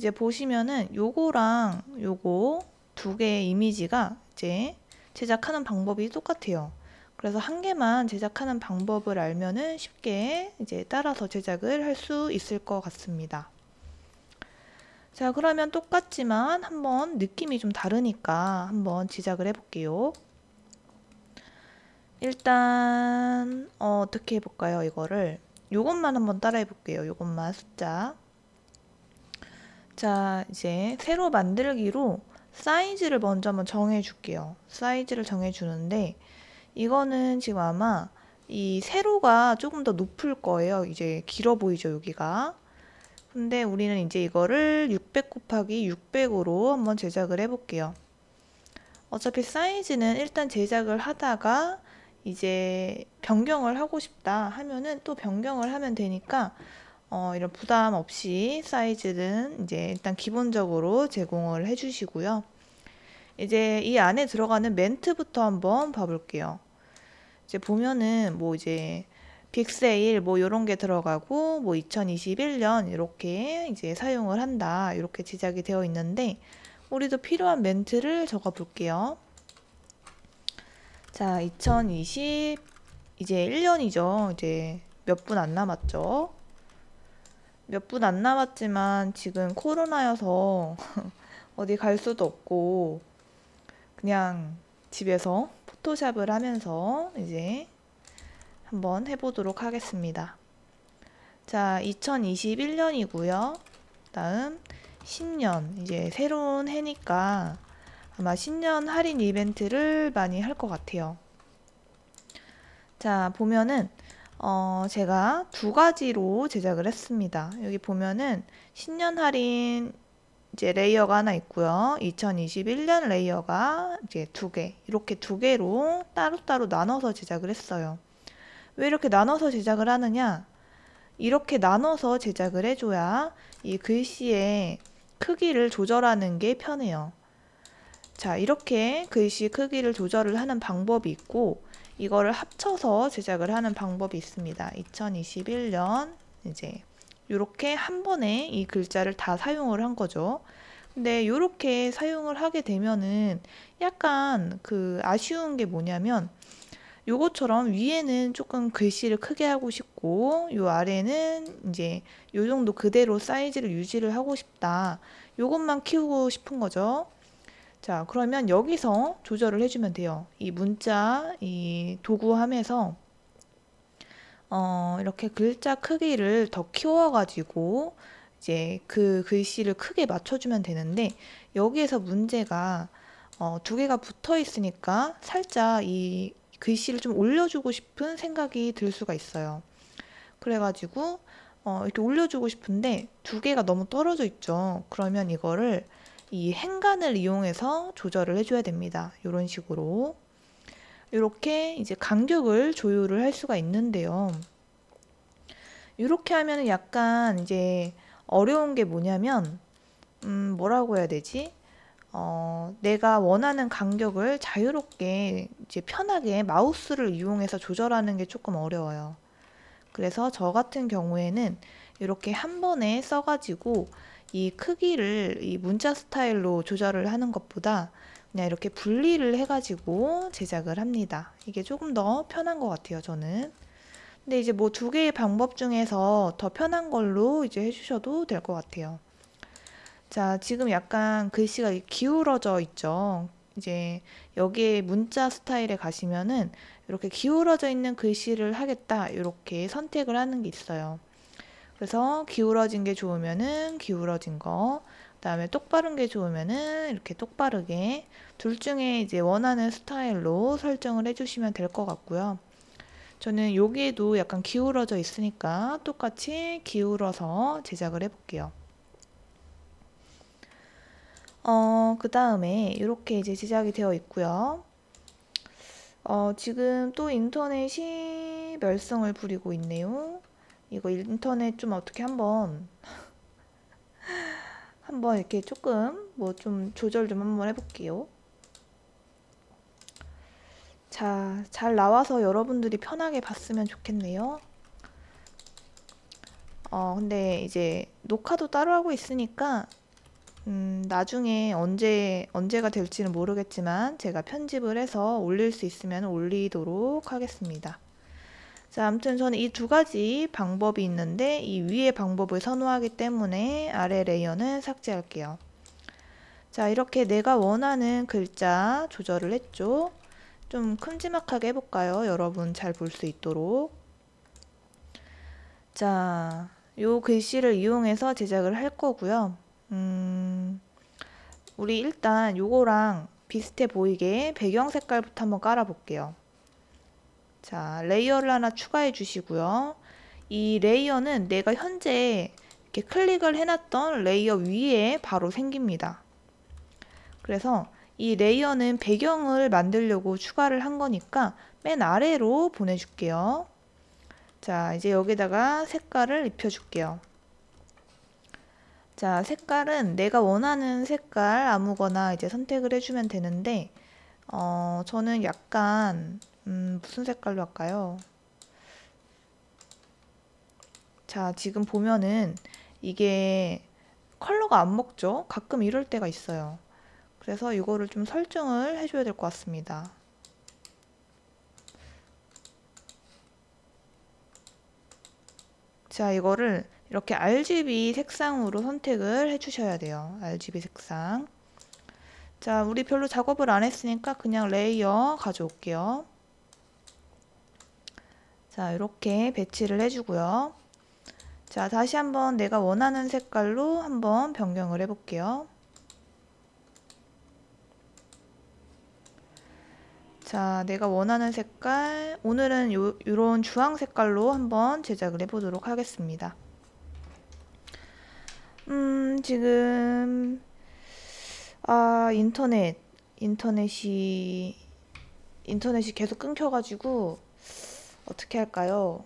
이제 보시면은 요거랑 요거 두 개의 이미지가 이제 제작하는 방법이 똑같아요. 그래서 한 개만 제작하는 방법을 알면은 쉽게 이제 따라서 제작을 할 수 있을 것 같습니다. 자, 그러면 똑같지만 한번 느낌이 좀 다르니까 한번 제작을 해볼게요. 일단 어떻게 해볼까요? 이거를 요것만 한번 따라 해볼게요. 요것만 숫자. 자, 이제 새로 만들기로 사이즈를 먼저 한번 정해줄게요. 사이즈를 정해주는데 이거는 지금 아마 이 세로가 조금 더 높을 거예요. 이제 길어 보이죠, 여기가. 근데 우리는 이제 이거를 600 곱하기 600으로 한번 제작을 해볼게요. 어차피 사이즈는 일단 제작을 하다가 이제 변경을 하고 싶다 하면은 또 변경을 하면 되니까 이런 부담 없이 사이즈는 이제 일단 기본적으로 제공을 해주시고요. 이제 이 안에 들어가는 멘트부터 한번 봐볼게요. 이제 보면은 뭐 이제 빅세일 뭐 요런 게 들어가고 뭐 2021년 이렇게 이제 사용을 한다 이렇게 제작이 되어 있는데 우리도 필요한 멘트를 적어 볼게요. 자, 2020 이제 1년이죠. 이제 몇 분 안 남았죠. 몇 분 안 남았지만 지금 코로나여서 어디 갈 수도 없고 그냥 집에서 포토샵을 하면서 이제 한번 해보도록 하겠습니다. 자, 2021년이고요. 다음 신년, 이제 새로운 해니까 아마 신년 할인 이벤트를 많이 할 것 같아요. 자, 보면은 제가 두 가지로 제작을 했습니다. 여기 보면은 신년 할인 이제 레이어가 하나 있고요. 2021년 레이어가 이제 두 개, 이렇게 두 개로 따로따로 나눠서 제작을 했어요. 왜 이렇게 나눠서 제작을 하느냐? 이렇게 나눠서 제작을 해줘야 이 글씨의 크기를 조절하는 게 편해요. 자, 이렇게 글씨 크기를 조절을 하는 방법이 있고 이거를 합쳐서 제작을 하는 방법이 있습니다. 2021년 이제 이렇게 한 번에 이 글자를 다 사용을 한 거죠. 근데 이렇게 사용을 하게 되면은 약간 그 아쉬운 게 뭐냐면 요것처럼 위에는 조금 글씨를 크게 하고 싶고 요 아래는 이제 요 정도 그대로 사이즈를 유지를 하고 싶다. 요것만 키우고 싶은 거죠. 자, 그러면 여기서 조절을 해주면 돼요. 이 문자, 이 도구함에서 이렇게 글자 크기를 더 키워가지고 이제 그 글씨를 크게 맞춰주면 되는데 여기에서 문제가 두 개가 붙어 있으니까 살짝 이 글씨를 좀 올려주고 싶은 생각이 들 수가 있어요. 그래가지고 이렇게 올려주고 싶은데 두 개가 너무 떨어져 있죠. 그러면 이거를 이 행간을 이용해서 조절을 해줘야 됩니다. 이런 식으로 이렇게 이제 간격을 조율을 할 수가 있는데요. 이렇게 하면 약간 이제 어려운 게 뭐냐면 뭐라고 해야 되지? 내가 원하는 간격을 자유롭게 이제 편하게 마우스를 이용해서 조절하는 게 조금 어려워요. 그래서 저 같은 경우에는 이렇게 한 번에 써가지고 이 크기를 이 문자 스타일로 조절을 하는 것보다 그냥 이렇게 분리를 해가지고 제작을 합니다. 이게 조금 더 편한 것 같아요, 저는. 근데 이제 뭐 두 개의 방법 중에서 더 편한 걸로 이제 해주셔도 될 것 같아요. 자, 지금 약간 글씨가 기울어져 있죠. 이제 여기에 문자 스타일에 가시면은 이렇게 기울어져 있는 글씨를 하겠다 이렇게 선택을 하는 게 있어요. 그래서 기울어진 게 좋으면은 기울어진 거, 그다음에 똑바른 게 좋으면은 이렇게 똑바르게 둘 중에 이제 원하는 스타일로 설정을 해주시면 될 것 같고요. 저는 여기에도 약간 기울어져 있으니까 똑같이 기울어서 제작을 해볼게요. 그 다음에 이렇게 이제 제작이 되어 있고요. 지금 또 인터넷이 멸성을 부리고 있네요. 이거 인터넷 좀 어떻게 한번 이렇게 조금 뭐 좀 조절 좀 한번 해볼게요. 자, 잘 나와서 여러분들이 편하게 봤으면 좋겠네요. 근데 이제 녹화도 따로 하고 있으니까 나중에 언제가 될지는 모르겠지만 제가 편집을 해서 올릴 수 있으면 올리도록 하겠습니다. 자, 아무튼 저는 이 두 가지 방법이 있는데 이 위의 방법을 선호하기 때문에 아래 레이어는 삭제할게요. 자, 이렇게 내가 원하는 글자 조절을 했죠. 좀 큼지막하게 해볼까요? 여러분 잘 볼 수 있도록. 자, 요 글씨를 이용해서 제작을 할 거고요. 우리 일단 요거랑 비슷해 보이게 배경 색깔부터 한번 깔아 볼게요. 자, 레이어를 하나 추가해 주시고요. 이 레이어는 내가 현재 이렇게 클릭을 해놨던 레이어 위에 바로 생깁니다. 그래서 이 레이어는 배경을 만들려고 추가를 한 거니까 맨 아래로 보내줄게요. 자, 이제 여기다가 색깔을 입혀줄게요. 자, 색깔은 내가 원하는 색깔 아무거나 이제 선택을 해주면 되는데, 저는 약간, 무슨 색깔로 할까요? 자, 지금 보면은 이게 컬러가 안 먹죠? 가끔 이럴 때가 있어요. 그래서 이거를 좀 설정을 해줘야 될 것 같습니다. 자, 이거를 이렇게 RGB 색상으로 선택을 해주셔야 돼요. RGB 색상. 자, 우리 별로 작업을 안 했으니까 그냥 레이어 가져올게요. 자, 이렇게 배치를 해주고요. 자, 다시 한번 내가 원하는 색깔로 한번 변경을 해볼게요. 자, 내가 원하는 색깔, 오늘은 요런 주황 색깔로 한번 제작을 해보도록 하겠습니다. 지금, 인터넷이 계속 끊겨가지고, 어떻게 할까요?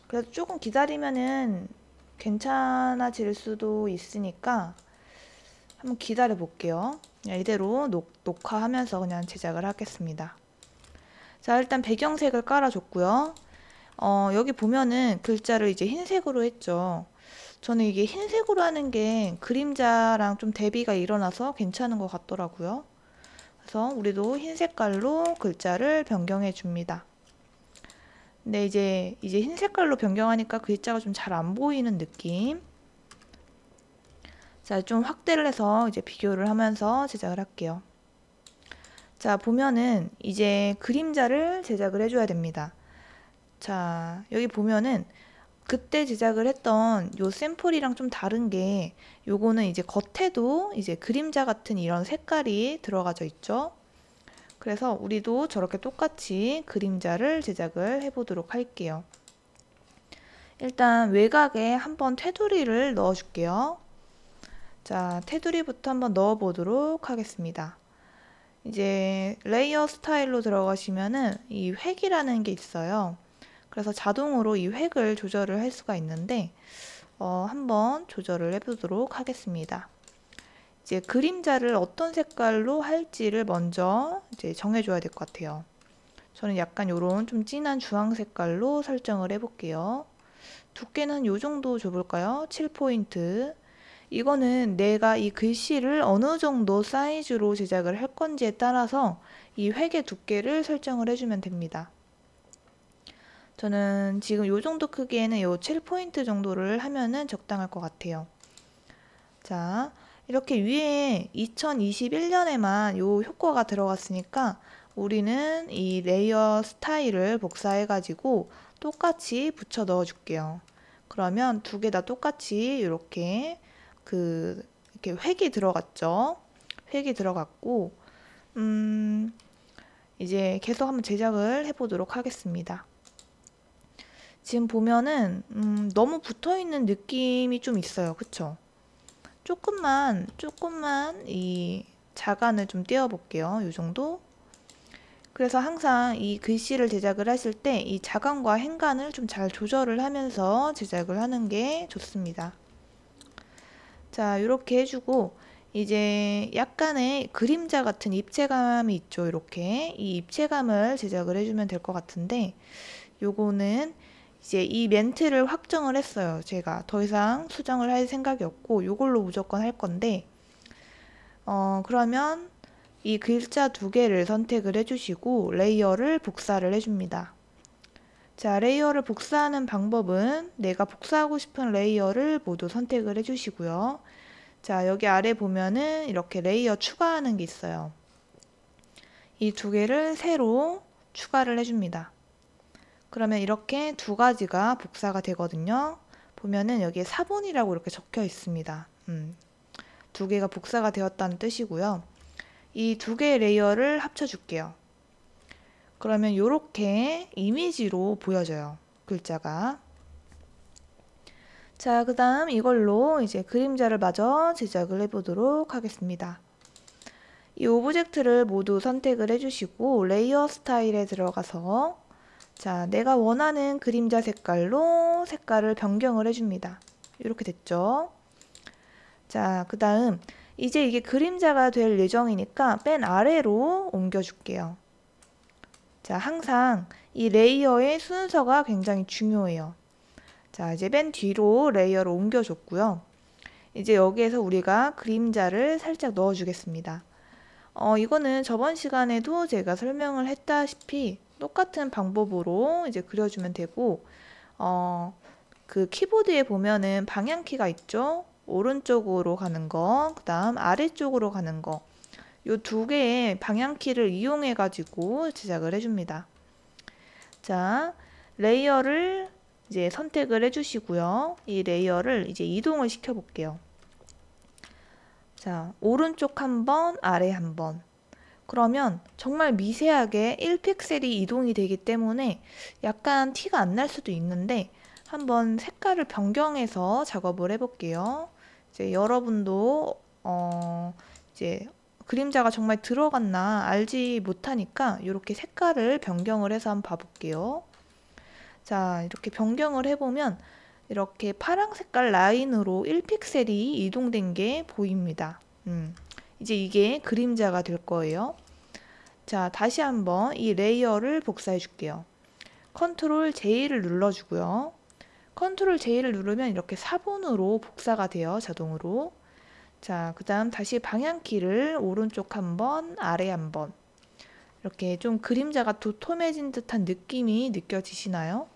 그래도 조금 기다리면은 괜찮아질 수도 있으니까, 한번 기다려 볼게요. 그냥 이대로 녹화하면서 그냥 제작을 하겠습니다. 자, 일단 배경색을 깔아줬고요. 여기 보면은 글자를 이제 흰색으로 했죠. 저는 이게 흰색으로 하는 게 그림자랑 좀 대비가 일어나서 괜찮은 것 같더라고요. 그래서 우리도 흰 색깔로 글자를 변경해 줍니다. 근데 이제 흰 색깔로 변경하니까 글자가 좀 잘 안 보이는 느낌. 자, 좀 확대를 해서 이제 비교를 하면서 제작을 할게요. 자, 보면은 이제 그림자를 제작을 해줘야 됩니다. 자, 여기 보면은 그때 제작을 했던 요 샘플이랑 좀 다른 게 요거는 이제 겉에도 이제 그림자 같은 이런 색깔이 들어가져 있죠. 그래서 우리도 저렇게 똑같이 그림자를 제작을 해보도록 할게요. 일단 외곽에 한번 테두리를 넣어줄게요. 자, 테두리부터 한번 넣어 보도록 하겠습니다. 이제 레이어 스타일로 들어가시면은 이 획이라는 게 있어요. 그래서 자동으로 이 획을 조절을 할 수가 있는데 한번 조절을 해 보도록 하겠습니다. 이제 그림자를 어떤 색깔로 할지를 먼저 이제 정해 줘야 될 것 같아요. 저는 약간 요런 좀 진한 주황 색깔로 설정을 해 볼게요. 두께는 요 정도 줘볼까요? 7포인트. 이거는 내가 이 글씨를 어느 정도 사이즈로 제작을 할 건지에 따라서 이 획의 두께를 설정을 해주면 됩니다. 저는 지금 요 정도 크기에는 요 7포인트 정도를 하면은 적당할 것 같아요. 자, 이렇게 위에 2021년에만 요 효과가 들어갔으니까 우리는 이 레이어 스타일을 복사해가지고 똑같이 붙여 넣어 줄게요. 그러면 두 개 다 똑같이 이렇게 이렇게 획이 들어갔죠. 획이 들어갔고, 이제 계속 한번 제작을 해보도록 하겠습니다. 지금 보면은, 너무 붙어 있는 느낌이 좀 있어요. 그쵸? 조금만 이 자간을 좀 떼어 볼게요. 이 정도. 그래서 항상 이 글씨를 제작을 하실 때 이 자간과 행간을 좀 잘 조절을 하면서 제작을 하는 게 좋습니다. 자, 이렇게 해주고 이제 약간의 그림자 같은 입체감이 있죠. 이렇게 이 입체감을 제작을 해주면 될 것 같은데 요거는 이제 이 멘트를 확정을 했어요. 제가 더 이상 수정을 할 생각이 없고 이걸로 무조건 할 건데, 그러면 이 글자 두 개를 선택을 해주시고 레이어를 복사를 해줍니다. 자, 레이어를 복사하는 방법은 내가 복사하고 싶은 레이어를 모두 선택을 해주시고요. 자, 여기 아래 보면은 이렇게 레이어 추가하는 게 있어요. 이 두 개를 새로 추가를 해줍니다. 그러면 이렇게 두 가지가 복사가 되거든요. 보면은 여기에 사본이라고 이렇게 적혀 있습니다. 두 개가 복사가 되었다는 뜻이고요. 이 두 개의 레이어를 합쳐줄게요. 그러면 이렇게 이미지로 보여져요. 글자가. 자, 그 다음 이걸로 이제 그림자를 마저 제작을 해보도록 하겠습니다. 이 오브젝트를 모두 선택을 해주시고 레이어 스타일에 들어가서 자, 내가 원하는 그림자 색깔로 색깔을 변경을 해줍니다. 이렇게 됐죠? 자, 그 다음 이제 이게 그림자가 될 예정이니까 맨 아래로 옮겨줄게요. 자, 항상 이 레이어의 순서가 굉장히 중요해요. 자, 이제 맨 뒤로 레이어를 옮겨줬고요. 이제 여기에서 우리가 그림자를 살짝 넣어주겠습니다. 이거는 저번 시간에도 제가 설명을 했다시피 똑같은 방법으로 이제 그려주면 되고, 그 키보드에 보면은 방향키가 있죠? 오른쪽으로 가는 거, 그 다음 아래쪽으로 가는 거. 요 두 개의 방향키를 이용해 가지고 제작을 해줍니다. 자, 레이어를 이제 선택을 해주시고요. 이 레이어를 이제 이동을 시켜 볼게요. 자, 오른쪽 한 번, 아래 한 번. 그러면 정말 미세하게 1픽셀이 이동이 되기 때문에 약간 티가 안 날 수도 있는데 한번 색깔을 변경해서 작업을 해볼게요. 이제 여러분도 이제 그림자가 정말 들어갔나 알지 못하니까 이렇게 색깔을 변경을 해서 한번 봐볼게요. 자, 이렇게 변경을 해보면 이렇게 파랑 색깔 라인으로 1픽셀이 이동된 게 보입니다. 이제 이게 그림자가 될 거예요. 자, 다시 한번 이 레이어를 복사해 줄게요. 컨트롤 J를 눌러주고요. 컨트롤 J를 누르면 이렇게 사본으로 복사가 돼요. 자동으로. 자, 그 다음 다시 방향키를 오른쪽 한 번, 아래 한 번. 이렇게 좀 그림자가 도톰해진 듯한 느낌이 느껴지시나요?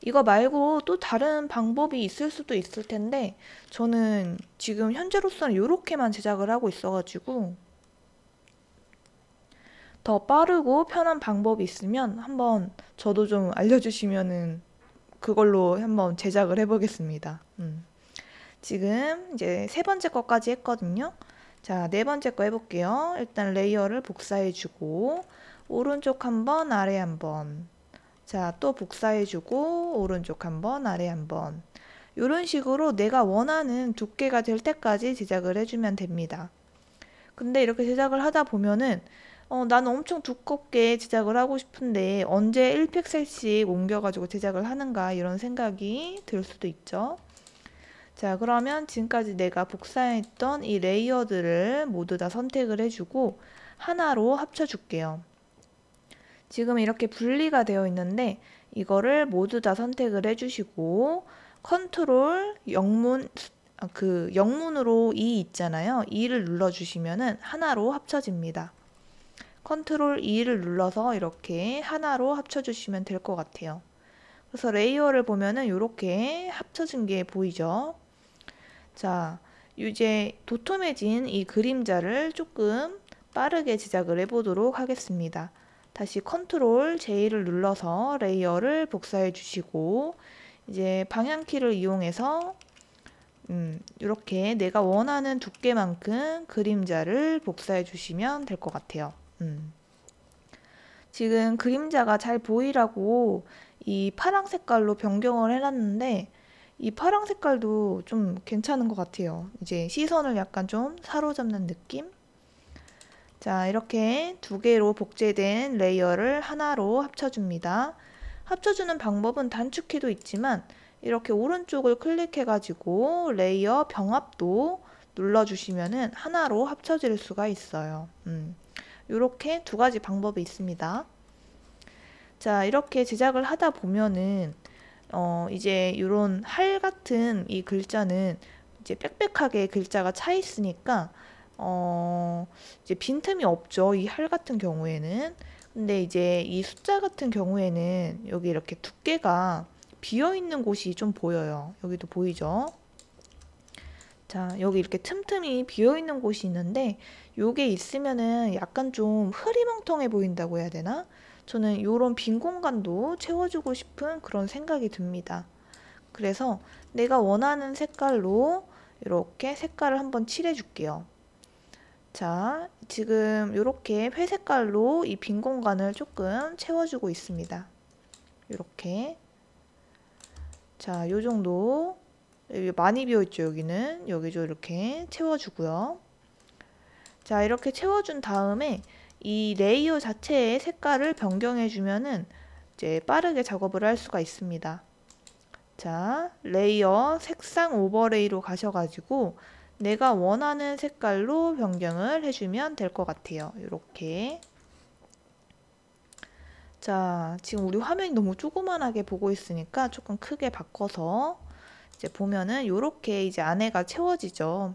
이거 말고 또 다른 방법이 있을 수도 있을 텐데 저는 지금 현재로서는 이렇게만 제작을 하고 있어가지고 더 빠르고 편한 방법이 있으면 한번 저도 좀 알려주시면은 그걸로 한번 제작을 해보겠습니다. 지금 이제 세 번째 거까지 했거든요. 자, 네 번째 거 해볼게요. 일단 레이어를 복사해주고 오른쪽 한 번, 아래 한 번. 자, 또 복사해주고 오른쪽 한 번, 아래 한 번. 이런 식으로 내가 원하는 두께가 될 때까지 제작을 해주면 됩니다. 근데 이렇게 제작을 하다 보면은 나는 엄청 두껍게 제작을 하고 싶은데 언제 1픽셀씩 옮겨가지고 제작을 하는가 이런 생각이 들 수도 있죠. 자, 그러면 지금까지 내가 복사했던 이 레이어들을 모두 다 선택을 해주고 하나로 합쳐줄게요. 지금 이렇게 분리가 되어 있는데 이거를 모두 다 선택을 해주시고 컨트롤 영문으로 E 있잖아요. E를 눌러주시면은 하나로 합쳐집니다. 컨트롤 E를 눌러서 이렇게 하나로 합쳐주시면 될 것 같아요. 그래서 레이어를 보면은 이렇게 합쳐진 게 보이죠? 자, 이제 도톰해진 이 그림자를 조금 빠르게 제작을 해보도록 하겠습니다. 다시 컨트롤 J를 눌러서 레이어를 복사해 주시고 이제 방향키를 이용해서 이렇게 내가 원하는 두께만큼 그림자를 복사해 주시면 될 것 같아요. 지금 그림자가 잘 보이라고 이 파랑 색깔로 변경을 해놨는데 이 파랑 색깔도 좀 괜찮은 것 같아요. 이제 시선을 약간 좀 사로잡는 느낌? 자, 이렇게 두 개로 복제된 레이어를 하나로 합쳐줍니다. 합쳐주는 방법은 단축키도 있지만 이렇게 오른쪽을 클릭해가지고 레이어 병합도 눌러주시면은 하나로 합쳐질 수가 있어요. 이렇게 두 가지 방법이 있습니다. 자, 이렇게 제작을 하다 보면은 이제 이런 할 같은 이 글자는 이제 빽빽하게 글자가 차 있으니까 이제 빈틈이 없죠. 이 할 같은 경우에는. 근데 이제 이 숫자 같은 경우에는 여기 이렇게 두께가 비어 있는 곳이 좀 보여요. 여기도 보이죠? 자, 여기 이렇게 틈틈이 비어 있는 곳이 있는데 요게 있으면은 약간 좀 흐리멍텅해 보인다고 해야 되나? 저는 요런 빈 공간도 채워주고 싶은 그런 생각이 듭니다. 그래서 내가 원하는 색깔로 이렇게 색깔을 한번 칠해 줄게요. 자, 지금 이렇게 회색깔로 이 빈 공간을 조금 채워주고 있습니다. 이렇게. 자, 요 정도. 여기 많이 비어있죠, 여기는. 여기도 이렇게 채워주고요. 자, 이렇게 채워준 다음에 이 레이어 자체의 색깔을 변경해주면은 이제 빠르게 작업을 할 수가 있습니다. 자, 레이어 색상 오버레이로 가셔가지고 내가 원하는 색깔로 변경을 해주면 될 것 같아요. 이렇게. 자, 지금 우리 화면이 너무 조그만하게 보고 있으니까 조금 크게 바꿔서 이제 보면은 이렇게 이제 안에가 채워지죠.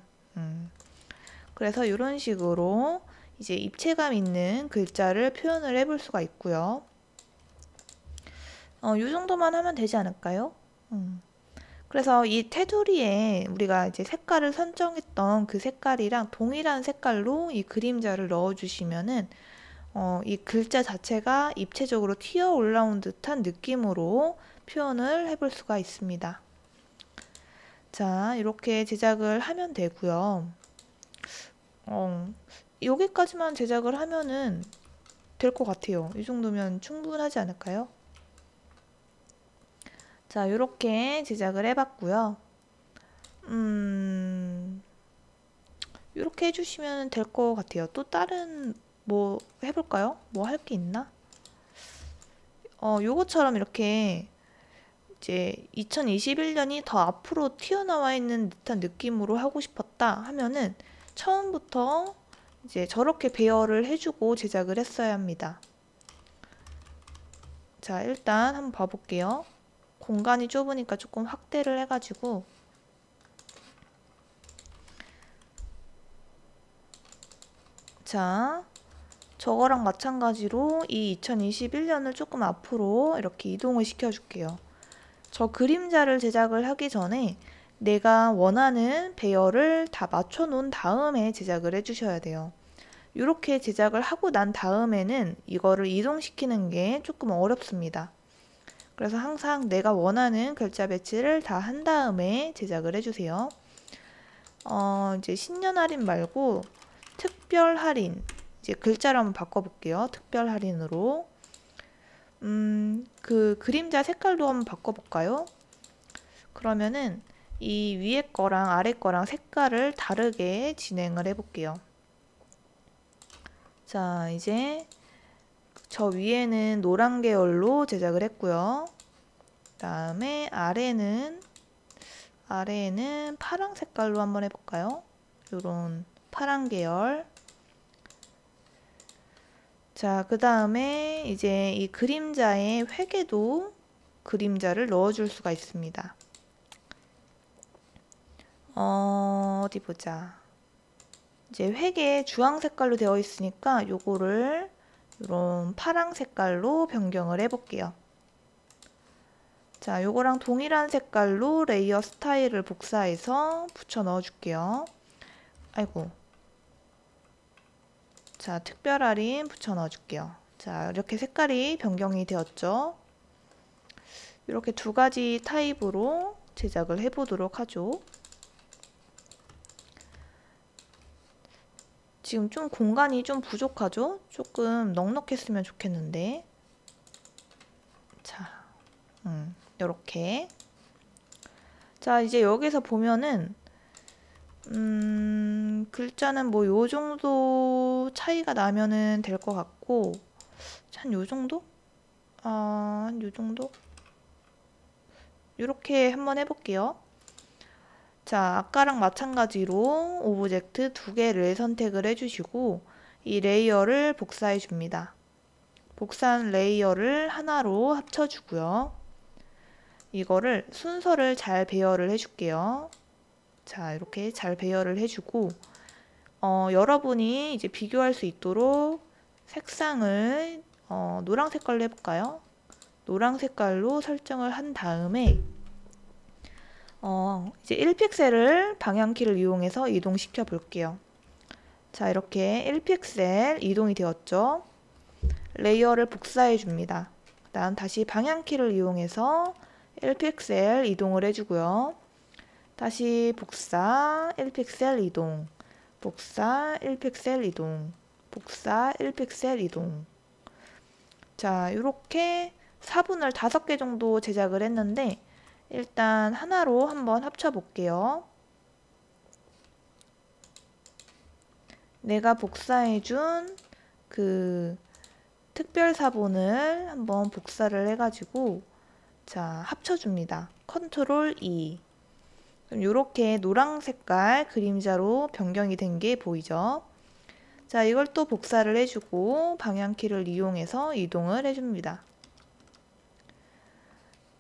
그래서 이런 식으로 이제 입체감 있는 글자를 표현을 해볼 수가 있고요. 이 정도만 하면 되지 않을까요? 그래서 이 테두리에 우리가 이제 색깔을 선정했던 그 색깔이랑 동일한 색깔로 이 그림자를 넣어주시면은 이 글자 자체가 입체적으로 튀어 올라온 듯한 느낌으로 표현을 해볼 수가 있습니다. 자, 이렇게 제작을 하면 되고요. 여기까지만 제작을 하면은 될 것 같아요. 이 정도면 충분하지 않을까요? 자, 이렇게 제작을 해봤고요. 이렇게 해주시면 될 것 같아요. 또 다른 뭐 해볼까요? 뭐 할 게 있나? 요것처럼 이렇게 이제 2021년이 더 앞으로 튀어나와 있는 듯한 느낌으로 하고 싶었다 하면은 처음부터 이제 저렇게 배열을 해주고 제작을 했어야 합니다. 자, 일단 한번 봐볼게요. 공간이 좁으니까 조금 확대를 해가지고 자, 저거랑 마찬가지로 이 2021년을 조금 앞으로 이렇게 이동을 시켜줄게요. 저 그림자를 제작을 하기 전에 내가 원하는 배열을 다 맞춰 놓은 다음에 제작을 해주셔야 돼요. 이렇게 제작을 하고 난 다음에는 이거를 이동시키는 게 조금 어렵습니다. 그래서 항상 내가 원하는 글자 배치를 다 한 다음에 제작을 해주세요. 이제 신년 할인 말고 특별 할인, 이제 글자를 한번 바꿔볼게요. 특별 할인으로. 그 그림자 색깔도 한번 바꿔볼까요? 그러면은 이 위에 거랑 아래 거랑 색깔을 다르게 진행을 해볼게요. 자, 이제 저 위에는 노란 계열로 제작을 했고요. 그 다음에 아래에는 파란 색깔로 한번 해볼까요? 요런 파란 계열. 자, 그 다음에 이제 이 그림자의 회계도 그림자를 넣어줄 수가 있습니다. 어디 보자. 이제 회계 주황 색깔로 되어 있으니까 요거를 이런 파랑 색깔로 변경을 해볼게요. 자, 요거랑 동일한 색깔로 레이어 스타일을 복사해서 붙여 넣어줄게요. 아이고. 자, 특별 할인 붙여 넣어줄게요. 자, 이렇게 색깔이 변경이 되었죠. 이렇게 두 가지 타입으로 제작을 해보도록 하죠. 지금 좀 공간이 좀 부족하죠? 조금 넉넉했으면 좋겠는데. 자, 요렇게. 자, 이제 여기서 보면은 글자는 뭐 요 정도 차이가 나면은 될 것 같고, 한 요 정도? 한 요 정도? 요렇게 한번 해볼게요. 자, 아까랑 마찬가지로 오브젝트 두 개를 선택을 해주시고 이 레이어를 복사해 줍니다. 복사한 레이어를 하나로 합쳐주고요. 이거를 순서를 잘 배열을 해줄게요. 자, 이렇게 잘 배열을 해주고 여러분이 이제 비교할 수 있도록 색상을 노란 색깔로 해볼까요? 노란 색깔로 설정을 한 다음에 이제 1픽셀을 방향키를 이용해서 이동시켜 볼게요. 자, 이렇게 1픽셀 이동이 되었죠. 레이어를 복사해 줍니다. 그다음 다시 방향키를 이용해서 1픽셀 이동을 해주고요. 다시 복사 1픽셀 이동, 복사 1픽셀 이동, 복사 1픽셀 이동. 자, 이렇게 화분을 5개 정도 제작을 했는데 일단 하나로 한번 합쳐 볼게요. 내가 복사해준 그 특별 사본을 한번 복사를 해가지고 자, 합쳐줍니다. 컨트롤 E. 그럼 이렇게 노랑 색깔 그림자로 변경이 된 게 보이죠? 자, 이걸 또 복사를 해주고 방향키를 이용해서 이동을 해줍니다.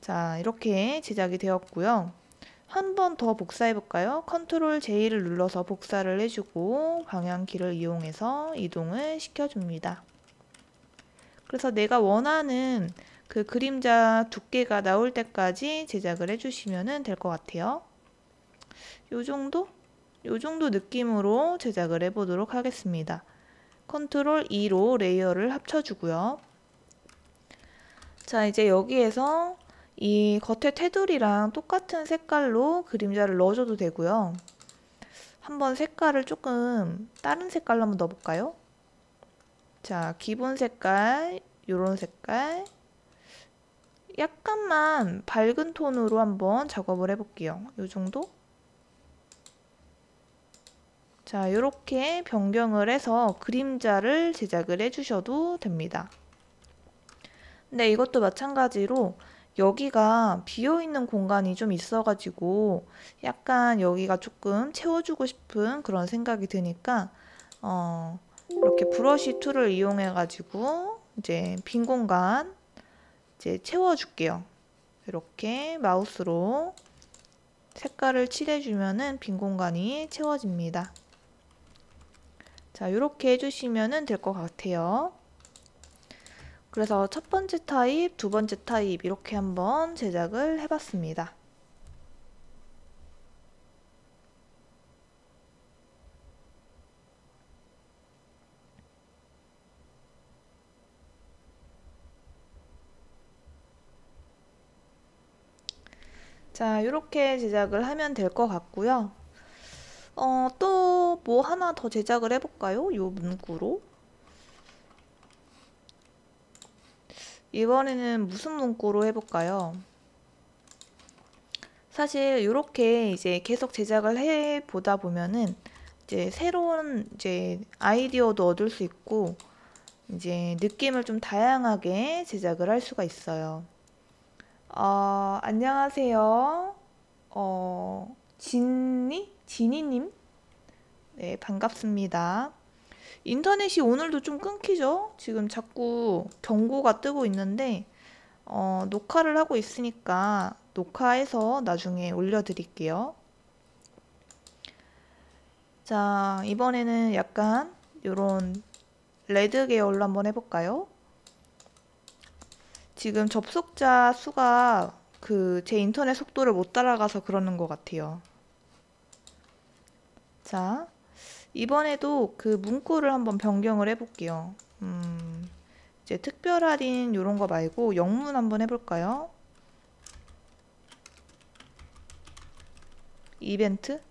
자, 이렇게 제작이 되었고요. 한 번 더 복사해 볼까요? 컨트롤 J를 눌러서 복사를 해주고 방향키를 이용해서 이동을 시켜줍니다. 그래서 내가 원하는 그 그림자 두께가 나올 때까지 제작을 해주시면 될 것 같아요. 요 정도 느낌으로 제작을 해보도록 하겠습니다. 컨트롤 E로 레이어를 합쳐주고요. 자, 이제 여기에서 이 겉에 테두리랑 똑같은 색깔로 그림자를 넣어줘도 되고요. 한번 색깔을 조금 다른 색깔로 한번 넣어볼까요? 자, 기본 색깔, 요런 색깔 약간만 밝은 톤으로 한번 작업을 해볼게요. 요 정도? 자, 이렇게 변경을 해서 그림자를 제작을 해주셔도 됩니다. 근데 이것도 마찬가지로 여기가 비어있는 공간이 좀 있어가지고 약간 여기가 조금 채워주고 싶은 그런 생각이 드니까 이렇게 브러쉬 툴을 이용해가지고 이제 빈 공간 이제 채워줄게요. 이렇게 마우스로 색깔을 칠해주면은 빈 공간이 채워집니다. 자, 이렇게 해주시면 될 것 같아요. 그래서 첫 번째 타입, 두 번째 타입 이렇게 한번 제작을 해봤습니다. 자, 이렇게 제작을 하면 될 것 같고요. 또 뭐 하나 더 제작을 해볼까요? 요 문구로. 이번에는 무슨 문구로 해볼까요? 사실 이렇게 이제 계속 제작을 해 보다 보면은 이제 새로운 이제 아이디어도 얻을 수 있고 이제 느낌을 좀 다양하게 제작을 할 수가 있어요. 안녕하세요. 지니님? 네, 반갑습니다. 인터넷이 오늘도 좀 끊기죠? 지금 자꾸 경고가 뜨고 있는데 녹화를 하고 있으니까 녹화해서 나중에 올려드릴게요. 자, 이번에는 약간 요런 레드 계열로 한번 해볼까요? 지금 접속자 수가 제 인터넷 속도를 못 따라가서 그러는 것 같아요. 자, 이번에도 그 문구를 한번 변경을 해볼게요. 이제 특별 할인 요런 거 말고 영문 한번 해볼까요? 이벤트.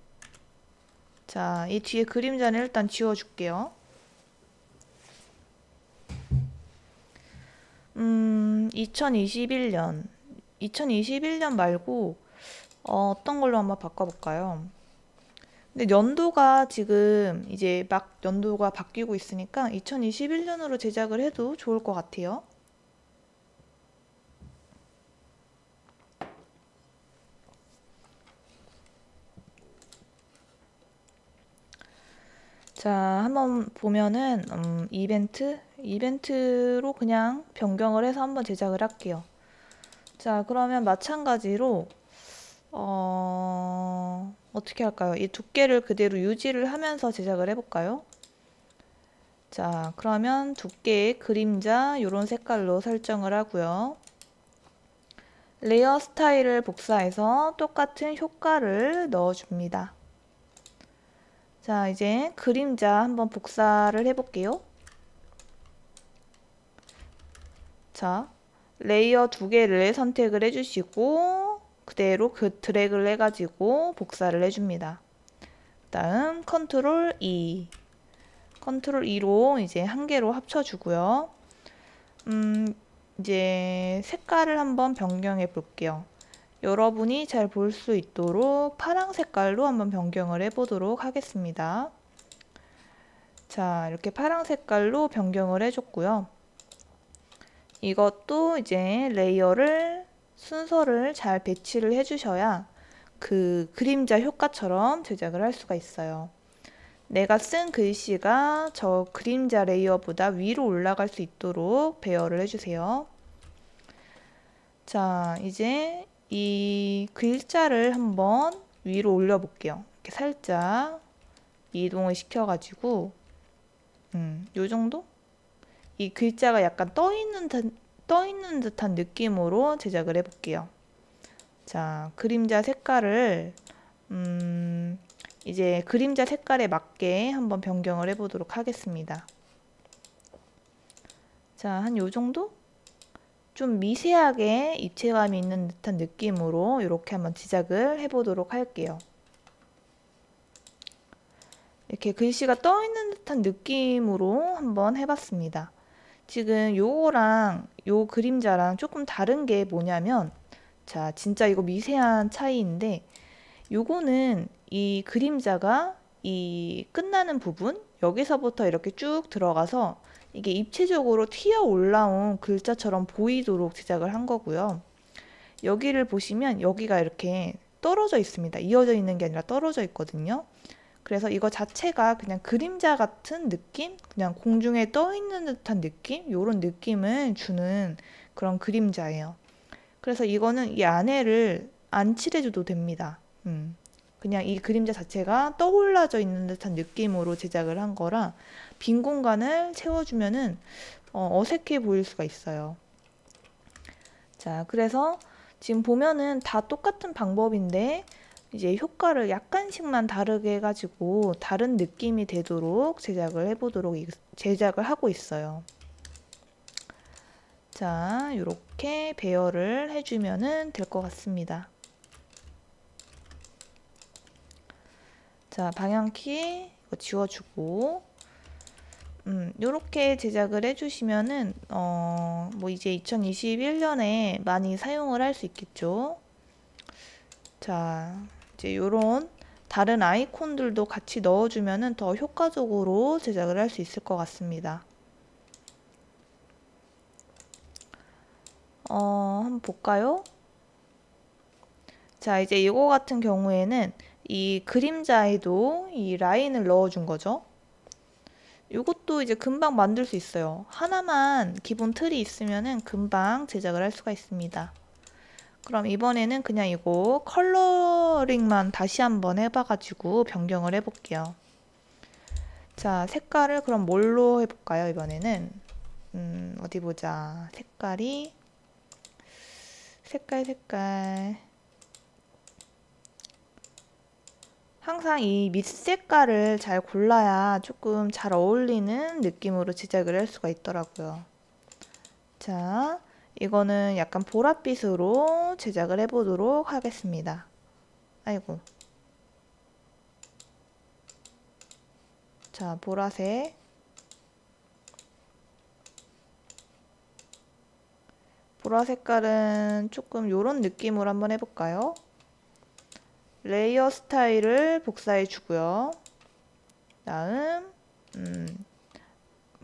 자, 이 뒤에 그림자는 일단 지워줄게요. 2021년 말고 어떤 걸로 한번 바꿔볼까요? 근데 연도가 지금 이제 막 연도가 바뀌고 있으니까 2021년으로 제작을 해도 좋을 것 같아요. 자, 한번 보면은 이벤트 이벤트로 그냥 변경을 해서 한번 제작을 할게요. 자, 그러면 마찬가지로 어떻게 할까요? 이 두께를 그대로 유지를 하면서 제작을 해볼까요? 자, 그러면 두께의 그림자 이런 색깔로 설정을 하고요. 레이어 스타일을 복사해서 똑같은 효과를 넣어줍니다. 자, 이제 그림자 한번 복사를 해볼게요. 자, 레이어 두 개를 선택을 해주시고 그대로 드래그를 해가지고 복사를 해줍니다. 다음 컨트롤 E, 컨트롤 E로 이제 한 개로 합쳐주고요. 이제 색깔을 한번 변경해 볼게요. 여러분이 잘 볼 수 있도록 파랑 색깔로 한번 변경을 해 보도록 하겠습니다. 자, 이렇게 파랑 색깔로 변경을 해줬고요. 이것도 이제 레이어를 순서를 잘 배치를 해주셔야 그 그림자 효과처럼 제작을 할 수가 있어요. 내가 쓴 글씨가 저 그림자 레이어보다 위로 올라갈 수 있도록 배열을 해주세요. 자, 이제 이 글자를 한번 위로 올려 볼게요. 이렇게 살짝 이동을 시켜가지고 요 정도? 이 글자가 약간 떠 있는 듯한 느낌으로 제작을 해볼게요. 자, 그림자 색깔을 이제 그림자 색깔에 맞게 한번 변경을 해보도록 하겠습니다. 자, 한 요 정도? 좀 미세하게 입체감이 있는 듯한 느낌으로 이렇게 한번 제작을 해보도록 할게요. 이렇게 글씨가 떠 있는 듯한 느낌으로 한번 해봤습니다. 지금 요거랑 요 그림자랑 조금 다른 게 뭐냐면, 자, 진짜 이거 미세한 차이인데, 요거는 이 그림자가 이 끝나는 부분, 여기서부터 이렇게 쭉 들어가서 이게 입체적으로 튀어 올라온 글자처럼 보이도록 제작을 한 거고요. 여기를 보시면 여기가 이렇게 떨어져 있습니다. 이어져 있는 게 아니라 떨어져 있거든요. 그래서 이거 자체가 그냥 그림자 같은 느낌? 그냥 공중에 떠 있는 듯한 느낌? 이런 느낌을 주는 그런 그림자예요. 그래서 이거는 이 안에를 안 칠해줘도 됩니다. 그냥 이 그림자 자체가 떠올라져 있는 듯한 느낌으로 제작을 한 거라 빈 공간을 채워주면은 어색해 보일 수가 있어요. 자, 그래서 지금 보면은 다 똑같은 방법인데 이제 효과를 약간씩만 다르게 해가지고 다른 느낌이 되도록 제작을 하고 있어요. 자, 이렇게 배열을 해주면은 될 것 같습니다. 자, 방향키 이거 지워주고 이렇게 제작을 해주시면은 뭐 이제 2021년에 많이 사용을 할 수 있겠죠. 자, 이제 요런 다른 아이콘들도 같이 넣어주면은 더 효과적으로 제작을 할 수 있을 것 같습니다. 한번 볼까요? 자, 이제 이거 같은 경우에는 이 그림자에도 이 라인을 넣어준 거죠. 이것도 이제 금방 만들 수 있어요. 하나만 기본 틀이 있으면은 금방 제작을 할 수가 있습니다. 그럼 이번에는 그냥 이거 컬러링만 다시 한번 해봐가지고 변경을 해볼게요. 자, 색깔을 그럼 뭘로 해볼까요? 이번에는 어디 보자. 색깔 항상 이 밑 색깔을 잘 골라야 조금 잘 어울리는 느낌으로 제작을 할 수가 있더라고요. 자, 이거는 약간 보랏빛으로 제작을 해보도록 하겠습니다. 아이고. 자, 보라색. 보라 색깔은 조금 요런 느낌으로 한번 해볼까요? 레이어 스타일을 복사해 주고요. 다음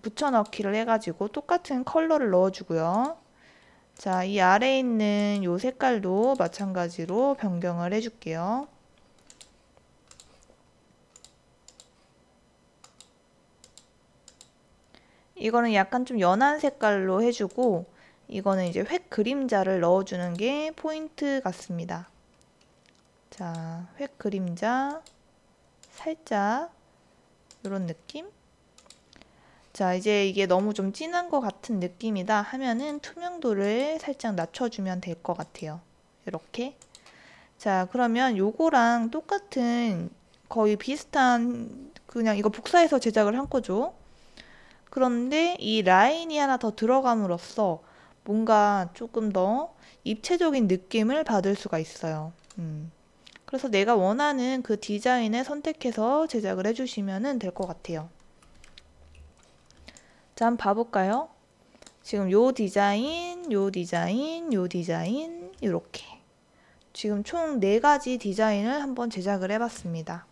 붙여넣기를 해가지고 똑같은 컬러를 넣어주고요. 자, 이 아래에 있는 요 색깔도 마찬가지로 변경을 해줄게요. 이거는 약간 좀 연한 색깔로 해주고 이거는 이제 획 그림자를 넣어주는 게 포인트 같습니다. 자, 획 그림자 살짝 이런 느낌. 자, 이제 이게 너무 좀 진한 것 같은 느낌이다 하면은 투명도를 살짝 낮춰주면 될 것 같아요. 이렇게. 자, 그러면 요거랑 똑같은 거의 비슷한 그냥 이거 복사해서 제작을 한 거죠. 그런데 이 라인이 하나 더 들어감으로써 뭔가 조금 더 입체적인 느낌을 받을 수가 있어요. 그래서 내가 원하는 그 디자인을 선택해서 제작을 해주시면 될 것 같아요. 자, 한번 봐볼까요? 지금 요 디자인, 요 디자인, 요 디자인 이렇게 지금 총 4가지 디자인을 한번 제작을 해봤습니다.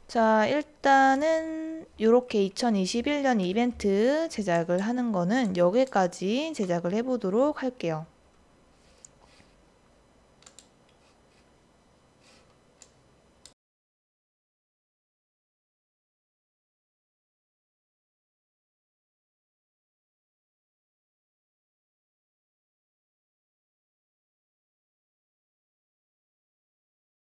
자, 일단은 이렇게 2021년 이벤트 제작을 하는 거는 여기까지 제작을 해보도록 할게요.